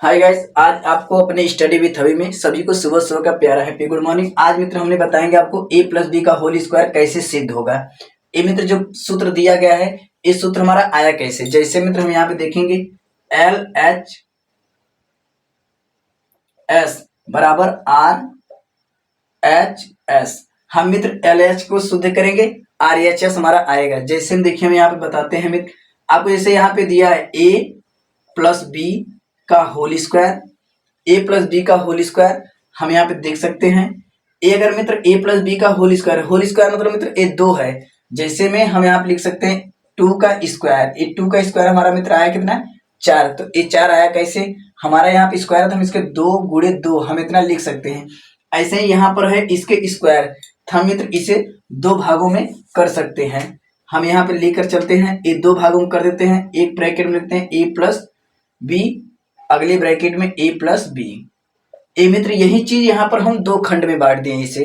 Hi guys, आज आपको अपने स्टडी विथ हबी में सभी को सुबह सुबह का प्यारा हैप्पी गुड मॉर्निंग। आज मित्र हमने बताएंगे आपको a प्लस बी का होल स्क्वायर कैसे सिद्ध होगा। ये मित्र जो सूत्र दिया गया है, ये सूत्र हमारा आया कैसे। जैसे मित्र हम यहाँ पे देखेंगे एल एच एस बराबर आर एच एस। हम मित्र एल एच को शुद्ध करेंगे, आर एच एस हमारा आएगा। जैसे हम देखिए हम यहाँ पे बताते हैं मित्र, आपको जैसे यहाँ पे दिया है a प्लस बी का होल स्क्वायर, ए प्लस बी का होल स्क्वायर हम यहाँ पे देख सकते हैं। ए अगर मित्र ए प्लस बी का होल स्क्वायर मतलब मित्र ए 2 है। जैसे में हम यहाँ पे लिख सकते हैं 2 का स्क्वायर। ए 2 का स्क्वायर हमारा मित्र आया कितना 4, तो ए 4 आया कैसे, हमारा यहाँ पे स्क्वायर था, हम इसके 2 गुणे 2 हम इतना लिख सकते हैं। ऐसे ही यहाँ पर है इसके स्क्वायर, तो हम मित्र इसे 2 भागों में कर सकते हैं। हम यहाँ पे लेकर चलते हैं, ए 2 भागों में कर देते हैं। एक ब्रैकेट में लिखते हैं ए प्लस बी, अगले ब्रैकेट में ए प्लस बी। ए मित्र यही चीज यहाँ पर हम 2 खंड में बांट दिए इसे।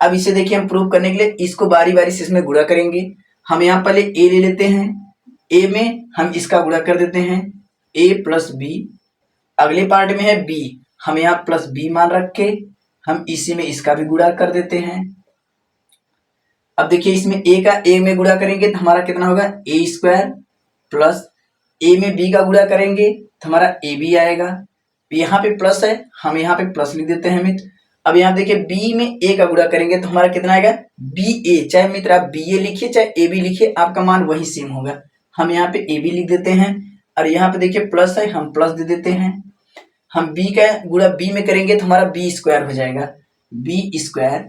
अब इसे देखिए हम प्रूव करने के लिए इसको बारी बारी से इसमें गुणा करेंगे। हम यहाँ पहले ए ले लेते हैं, ए में हम इसका गुणा कर देते हैं ए प्लस बी। अगले पार्ट में है बी, हम यहाँ प्लस बी मान रख के हम इसी में इसका भी गुणा कर देते हैं। अब देखिए इसमें ए का ए में गुणा करेंगे तो हमारा कितना होगा ए स्क्वायर, प्लस ए में बी का गुणा करेंगे तो हमारा ए बी आएगा। यहाँ पे प्लस है, हम यहाँ पे प्लस लिख देते हैं मित्र। अब यहाँ देखिए बी में ए का गुणा करेंगे तो हमारा कितना आएगा बी ए। चाहे मित्र आप बी ए लिखिए चाहे ए बी लिखिए, आपका मान वही सेम होगा। हम यहाँ पे ए बी लिख देते हैं और यहाँ पे देखिए प्लस है, हम प्लस दे देते हैं। हम बी का गुणा बी में करेंगे तो हमारा बी स्क्वायर हो जाएगा, बी स्क्वायर।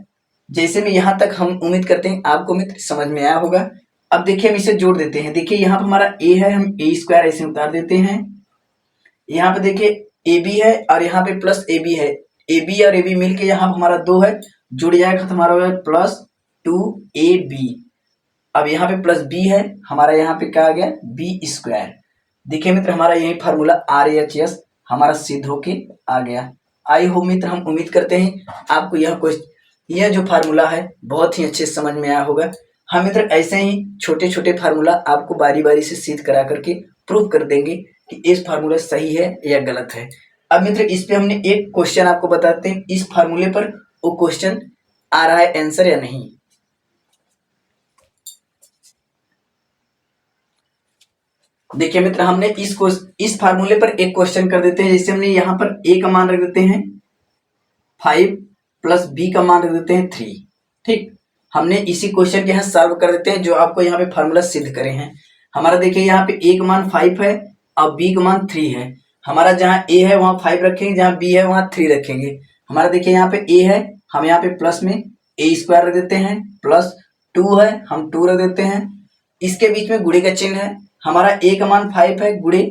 जैसे में यहाँ तक हम उम्मीद करते हैं आपको मित्र समझ में आया होगा। अब देखिए हम इसे जोड़ देते हैं। देखिए यहाँ पे हमारा ए है, हम ए स्क्वायर ऐसे उतार देते हैं। यहाँ पे देखिए ए बी है और यहाँ पे प्लस ए बी है, ए बी और ए बी मिलके यहाँ पे हमारा 2 है, जुड़ जाएगा तो हमारा होगा प्लस 2ab। अब यहाँ पे प्लस बी है, हमारा यहाँ पे क्या आ गया बी स्क्वायर। देखिए मित्र हमारा यही फार्मूला आर एच एस हमारा सिद्ध होके आ गया। आई होप मित्र हम उम्मीद करते हैं आपको यह जो फार्मूला है बहुत ही अच्छे समझ में आया होगा। हम मित्र ऐसे ही छोटे छोटे फार्मूला आपको बारी बारी से सिद्ध करा करके प्रूव कर देंगे कि इस फार्मूला सही है या गलत है। अब मित्र इस पे हमने एक क्वेश्चन आपको बताते हैं, इस फार्मूले पर वो क्वेश्चन आ रहा है आंसर या नहीं। देखिए मित्र हमने इस फार्मूले पर एक क्वेश्चन कर देते हैं। जैसे हमने यहाँ पर ए का मान रख देते हैं 5 प्लस बी का मान रख देते हैं 3। ठीक, हमने इसी क्वेश्चन के यहाँ सॉल्व कर देते हैं जो आपको यहाँ पे फार्मूला सिद्ध करे हैं। हमारा देखिए यहाँ पे ए का मान 5 है और बी का मान 3 है। हमारा जहाँ ए है वहाँ 5 रखेंगे, जहाँ बी है वहाँ 3 रखेंगे। हमारा देखिए यहाँ पे ए है, हम यहाँ पे प्लस में ए स्क्वायर रख देते हैं, प्लस 2 है हम 2 रख देते हैं। इसके बीच में गुणे का चिन्ह है। हमारा ए का मान 5 है, गुणे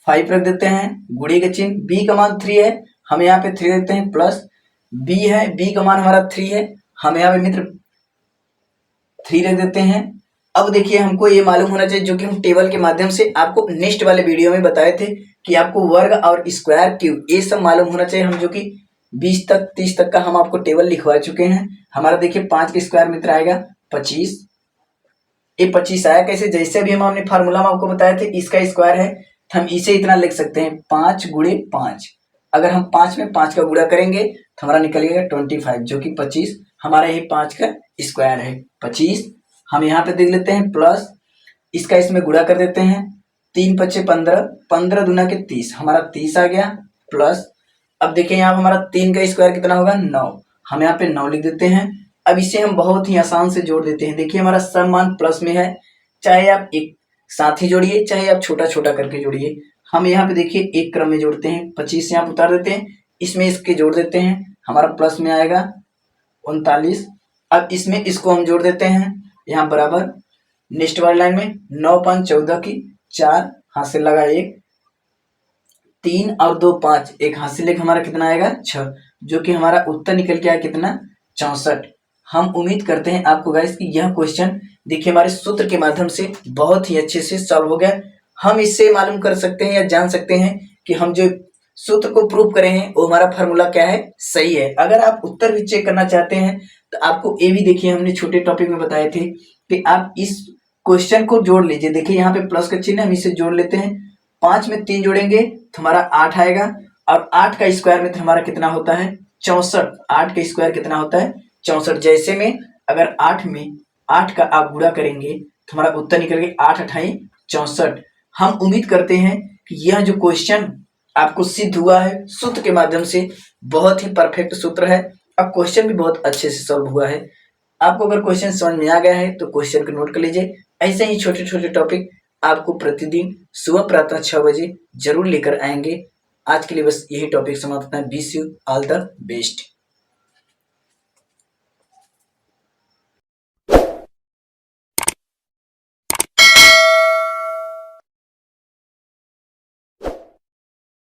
5 रख देते हैं, गुणे का चिन्ह। बी का मान 3 है, हम यहाँ पे 3 रखते हैं, प्लस बी है, बी का मान हमारा 3 है, हम यहाँ पे मित्र 3 रख देते हैं। अब देखिए हमको ये मालूम होना चाहिए जो कि हम टेबल के माध्यम से आपको नेक्स्ट वाले वीडियो में बताए थे कि आपको वर्ग और स्क्वायर क्यूब ये सब मालूम होना चाहिए। हम जो कि 20 तक 30 तक का हम आपको टेबल लिखवा चुके हैं। हमारा देखिए 5 के स्क्वायर मित्र आएगा 25। ये 25 आया कैसे, जैसे भी हम हमने फार्मूला में आपको बताए थे इसका स्क्वायर है तो हम इसे इतना लिख सकते हैं 5 गुणे 5। अगर हम 5 में 5 का गुणा करेंगे तो हमारा निकलेगा 25 जो कि 25 हमारा यही 5 का स्क्वायर है 25। हम यहाँ पे देख लेते हैं प्लस इसका इसमें गुणा कर देते हैं 3 पच्चे 15, 15 दूना के 30, हमारा 30 आ गया, प्लस अब देखिए यहाँ पे हमारा 3 का स्क्वायर कितना होगा 9, हम यहाँ पे 9 लिख देते हैं। अब इसे हम बहुत ही आसान से जोड़ देते हैं। देखिए हमारा सब मान प्लस में है, चाहे आप एक साथ ही जोड़िए चाहे आप छोटा छोटा करके जोड़िए। हम यहाँ पे देखिए एक क्रम में जोड़ते हैं, 25 यहाँ पे उतार देते हैं, इसमें इसके जोड़ देते हैं, हमारा प्लस में आएगा 39। अब इसमें इसको हम जोड़ देते हैं यहाँ बराबर नेक्स्ट वाली लाइन में 9 5 14 की 4, हाथ से लगा 1, 3 और 2 5, एक हाथ से लेकर हमारा कितना आएगा 6, जो कि हमारा उत्तर निकल के आया कितना 64। हम उम्मीद करते हैं आपको गाइस कि यह क्वेश्चन देखिए हमारे सूत्र के माध्यम से बहुत ही अच्छे से सॉल्व हो गया। हम इससे मालूम कर सकते हैं या जान सकते हैं कि हम जो सूत्र को प्रूव करे हैं वो हमारा फार्मूला क्या है सही है। अगर आप उत्तर भी चेक करना चाहते हैं तो आपको ये भी देखिए हमने छोटे टॉपिक में बताए थे कि आप इस क्वेश्चन को जोड़ लीजिए। देखिए यहाँ पे प्लस का चिन्ह हम इसे जोड़ लेते हैं, 5 में 3 जोड़ेंगे तो हमारा 8 आएगा, और 8 का स्क्वायर मित्र हमारा कितना होता है 64। 8 का स्क्वायर कितना होता है 64। जैसे में अगर 8 में 8 का आप गुणा करेंगे तो हमारा उत्तर निकल गया 8 अठाई 64। हम उम्मीद करते हैं कि यह जो क्वेश्चन आपको सिद्ध हुआ है सूत्र के माध्यम से, बहुत ही परफेक्ट सूत्र है। अब क्वेश्चन भी बहुत अच्छे से सॉल्व हुआ है। आपको अगर क्वेश्चन समझ में आ गया है तो क्वेश्चन को नोट कर लीजिए। ऐसे ही छोटे छोटे टॉपिक आपको प्रतिदिन सुबह प्रातः 6 बजे जरूर लेकर आएंगे। आज के लिए बस यही टॉपिक समाप्त है। Wish you all the best.